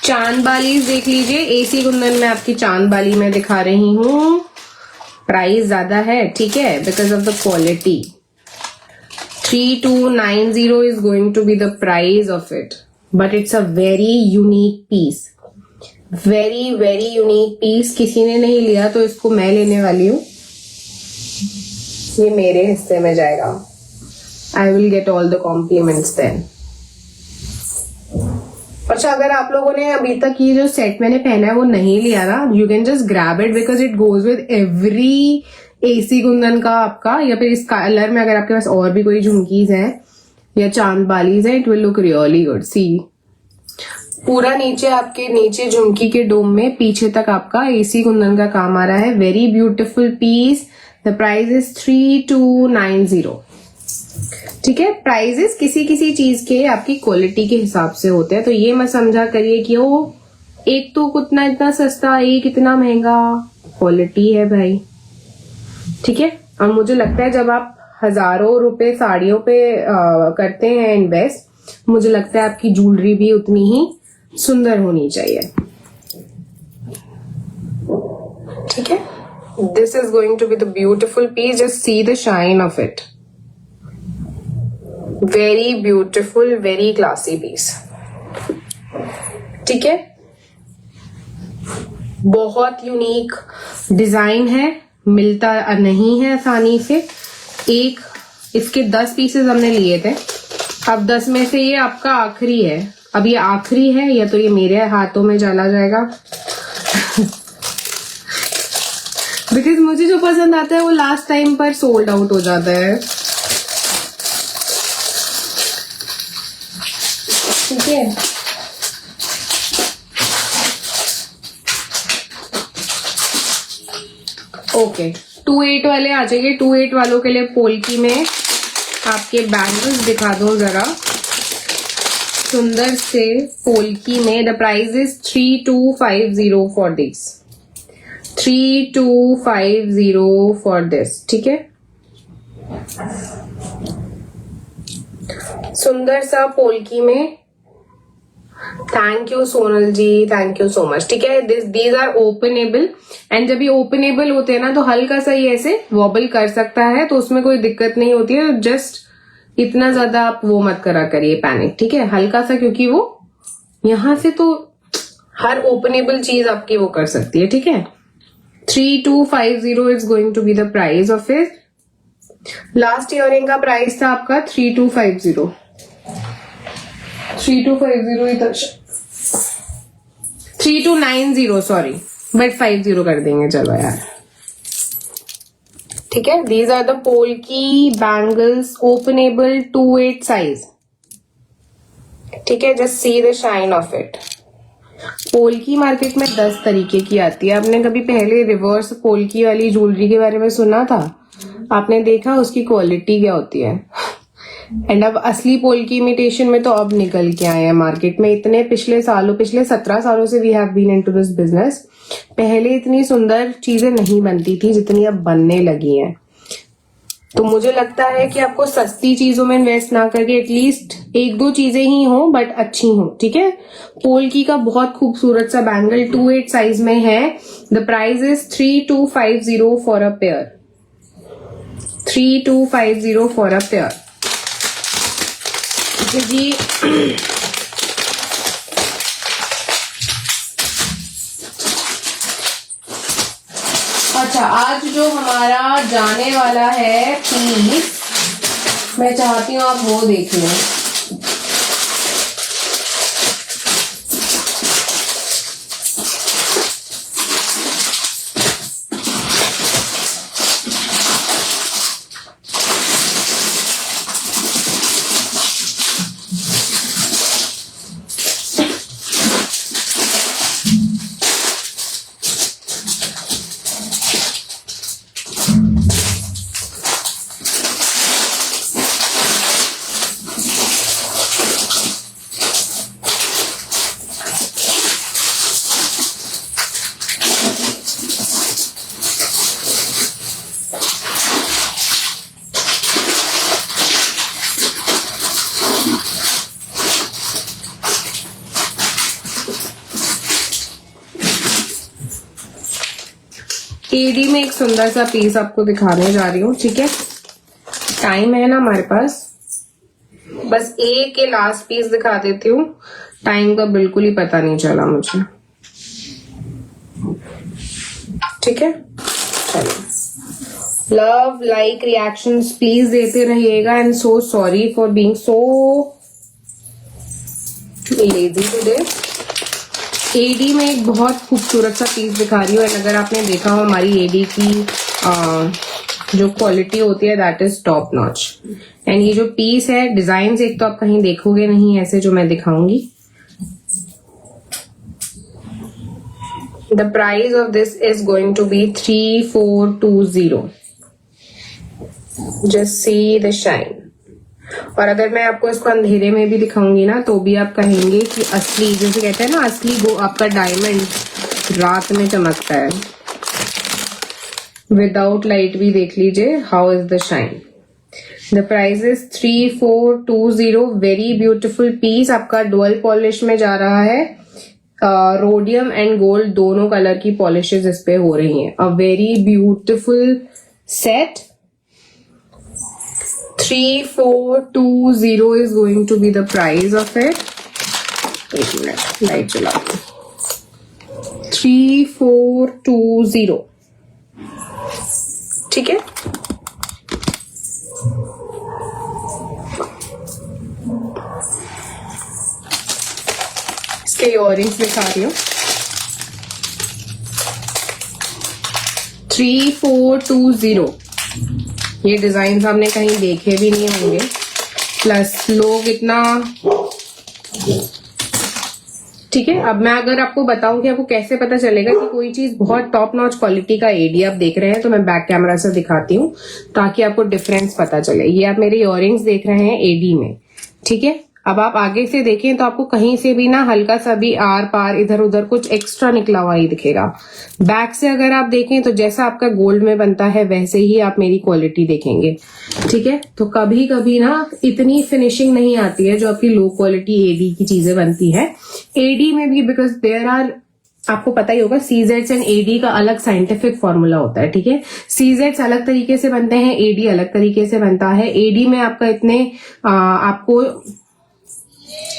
चांद बाली देख लीजिए, एसी कुंदन में आपकी चांद बाली मैं दिखा रही हूँ। प्राइस ज्यादा है, ठीक है, because of the quality. 3290 is going to be the price of it, but it's a very unique piece, very very unique piece. किसी ने नहीं लिया तो इसको मैं लेने वाली हूँ, ये मेरे हिस्से में जाएगा. I will get all the compliments then. अच्छा, अगर आप लोगों ने अभी तक ये जो सेट मैंने पहना है वो नहीं लिया ना, you can just grab it because it goes with every AC Kundan का आपका, या फिर इस कलर में अगर आपके पास और भी कोई झुमकीज है या चांद बालीज है, it will look really good. See, पूरा नीचे आपके नीचे झुमकी के डोम में पीछे तक आपका एसी कुंदन का काम आ रहा है. Very beautiful piece. The price is 3290. ठीक है, प्राइजेस किसी किसी चीज के आपकी क्वालिटी के हिसाब से होते हैं, तो ये मत समझा करिए कि वो एक तो कितना इतना सस्ता, एक इतना महंगा. क्वालिटी है भाई, ठीक है. और मुझे लगता है जब आप हजारों रुपए साड़ियों पे करते हैं इन्वेस्ट, मुझे लगता है आपकी ज्वेलरी भी उतनी ही सुंदर होनी चाहिए. ठीक है, this is going to be the beautiful piece. Just see the shine of it. Very beautiful, very classy piece. ठीक है, बहुत यूनिक डिजाइन है, मिलता नहीं है आसानी से. एक इसके 10 पीसेस हमने लिए थे, अब 10 में से ये आपका आखिरी है. अब ये आखिरी है या तो ये मेरे हाथों में चला जाएगा बिकॉज मुझे जो पसंद आता है वो लास्ट टाइम पर सोल्ड आउट हो जाता है. ठीक है, ओके. 28 वाले आ जाइए. 28 वालों के लिए पोल्की में आपके बैंगल्स दिखा दो जरा, सुंदर से पोल्की में. The price is 3250 for this. 3250 for this. ठीक है, सुंदर सा पोल्की में. Thank you Sonal ji, thank you so much. ठीक है, दीज आर ओपनेबल, एंड जब ये ओपनेबल होते हैं ना तो हल्का सा ये ऐसे वॉबल कर सकता है, तो उसमें कोई दिक्कत नहीं होती है. जस्ट इतना ज्यादा आप वो मत करा करिए पैनिक. ठीक है, हल्का सा, क्योंकि वो यहां से तो हर ओपनेबल चीज आपकी वो कर सकती है. ठीक है, 3250 is going to be the price of it. Last earring का प्राइस था आपका 3250. 3250 3290 सॉरी, बट 50 कर देंगे, चलो यार. ठीक है, these are the polki bangles, openable 28 size. ठीक है, just see the shine of it. Polki market में 10 तरीके की आती है. आपने कभी पहले रिवर्स पोल्की वाली ज्वेलरी के बारे में सुना था? आपने देखा उसकी क्वालिटी क्या होती है? एंड अब असली पोल्की इमिटेशन में तो अब निकल के आए हैं मार्केट में. इतने पिछले 17 सालों से we have been into this business. पहले इतनी सुंदर चीजें नहीं बनती थी जितनी अब बनने लगी हैं. तो मुझे लगता है कि आपको सस्ती चीजों में इन्वेस्ट ना करके एटलीस्ट 1-2 चीजें ही हो बट अच्छी हो. ठीक है, पोल्की का बहुत खूबसूरत सा बैंगल 28 साइज में है. The price is 3250 for a pair. 3250 for a pair. जी अच्छा, आज जो हमारा जाने वाला है पीस, मैं चाहती हूँ आप वो देख लें. एडी में एक सुंदर सा पीस आपको दिखाने जा रही हूँ, ठीक है। टाइम है ना हमारे पास, बस एक के लास्ट पीस दिखा देती हूँ, टाइम का बिल्कुल ही पता नहीं चला मुझे, ठीक है। चलिए, लव लाइक रिएक्शंस प्लीज देते रहिएगा and so sorry for being so lazy today. AD में एक बहुत खूबसूरत सा पीस दिखा रही हूँ एंड अगर आपने देखा हो हमारी एडी की जो क्वालिटी होती है that is top notch. And ये जो पीस है, डिजाइन एक तो आप कहीं देखोगे नहीं ऐसे जो मैं दिखाऊंगी। The price of this is going to be 3420। Just see the shine. और अगर मैं आपको इसको अंधेरे में भी दिखाऊंगी ना तो भी आप कहेंगे कि असली, जैसे कहते हैं ना असली आपका डायमंड रात में चमकता है। विदाउट लाइट भी देख लीजिए how is the shine. The price is 3420। Very beautiful piece, आपका डुअल पॉलिश में जा रहा है। रोडियम एंड गोल्ड दोनों कलर की पॉलिशेस इस पे हो रही हैं। A very beautiful set. 3420 is going to be the price of it. एक मिनट लाइट चला। 3420, ठीक है। इसके इयररिंग्स दिखा रही हूँ। 3420। ये डिजाइन हमने कहीं देखे भी नहीं होंगे, प्लस लोग इतना, ठीक है। अब मैं अगर आपको बताऊं कि आपको कैसे पता चलेगा कि कोई चीज बहुत टॉप नॉच क्वालिटी का एडी आप देख रहे हैं, तो मैं बैक कैमरा से दिखाती हूँ ताकि आपको डिफरेंस पता चले। ये आप मेरे इयररिंग्स देख रहे हैं एडी में, ठीक है। अब आप आगे से देखें तो आपको कहीं से भी ना हल्का सा भी आर पार इधर उधर कुछ एक्स्ट्रा निकला हुआ ही दिखेगा। बैक से अगर आप देखें तो जैसा आपका गोल्ड में बनता है वैसे ही आप मेरी क्वालिटी देखेंगे, ठीक है। तो कभी कभी ना इतनी फिनिशिंग नहीं आती है जो आपकी लो क्वालिटी एडी की चीजें बनती है। एडी में भी बिकॉज देयर आर, आपको पता ही होगा सीजेड्स एंड एडी का अलग साइंटिफिक फॉर्मूला होता है, ठीक है। सीजेड्स अलग तरीके से बनते हैं, एडी अलग तरीके से बनता है। एडी में आपका इतने आपको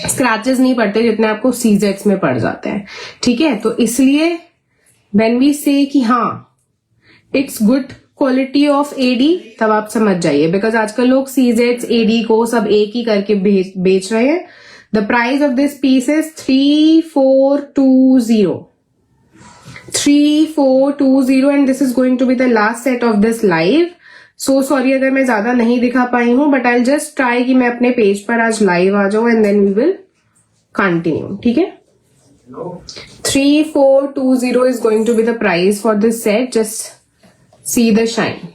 स्क्रैचेस नहीं पड़ते जितने आपको सीजेड्स में पड़ जाते हैं, ठीक है। तो इसलिए व्हेन वी से कि हाँ it's good quality of AD, तब आप समझ जाइए। बिकॉज आजकल लोग सीजेड्स एडी को सब एक ही करके बेच रहे हैं। The price of this piece is 3420। 3420 and this is going to be the last set of this live. So sorry अगर मैं ज्यादा नहीं दिखा पाई हूं, बट आई जस्ट ट्राई कि मैं अपने पेज पर आज लाइव आ जाऊं and then we will continue, ठीक है। 3420 is going to be the price for this set. Just see the shine.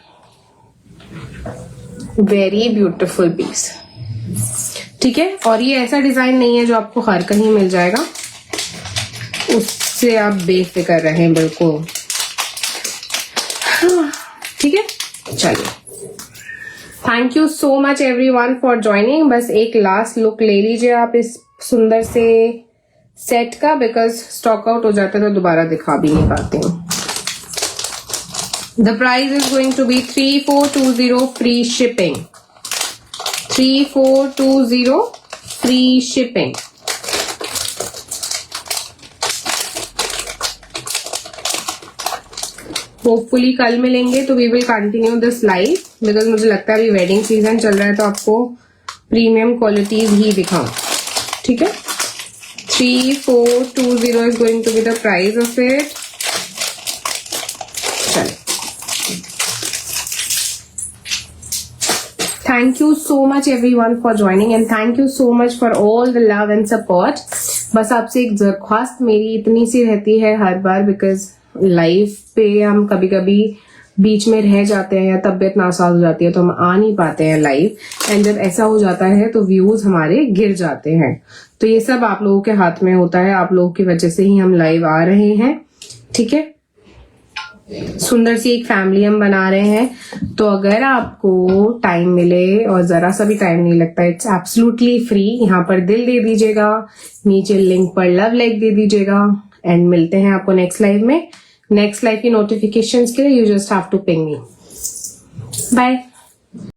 Very beautiful piece, ठीक है। और ये ऐसा डिजाइन नहीं है जो आपको हर कहीं मिल जाएगा, उससे आप बेफिक्र रहें बिल्कुल, ठीक है। चलिए, thank you so much everyone for joining. बस एक लास्ट लुक ले लीजिए आप इस सुंदर से सेट का, बिकॉज स्टॉक आउट हो जाता है तो दोबारा दिखा भी नहीं पाती हूँ। The price is going to be 3420 free shipping. 3420 free shipping. Hopefully कल मिलेंगे तो we will continue this live, because मुझे लगता है अभी वेडिंग सीजन चल रहा है तो आपको प्रीमियम क्वालिटीज ही दिखाऊं, ठीक है। 3420 is going to be the price of it. चलो, thank you so much everyone for joining and thank you so much for all the love and support. बस आपसे एक दरख्वास्त मेरी इतनी सी रहती है हर बार, बिकॉज लाइफ पे हम कभी कभी बीच में रह जाते हैं या तबीयत नासाज हो जाती है तो हम आ नहीं पाते हैं लाइव, एंड जब ऐसा हो जाता है तो व्यूज हमारे गिर जाते हैं। तो ये सब आप लोगों के हाथ में होता है, आप लोगों की वजह से ही हम लाइव आ रहे हैं, ठीक है। सुंदर सी एक फैमिली हम बना रहे हैं, तो अगर आपको टाइम मिले और जरा सा भी टाइम नहीं लगता, इट्स एब्सोल्युटली फ्री। यहाँ पर दिल दे दीजिएगा, नीचे लिंक पर लव लाइक दे दीजिएगा एंड मिलते हैं आपको नेक्स्ट लाइव में। नेक्स्ट लाइव की नोटिफिकेशंस के लिए you just have to ping me. Bye.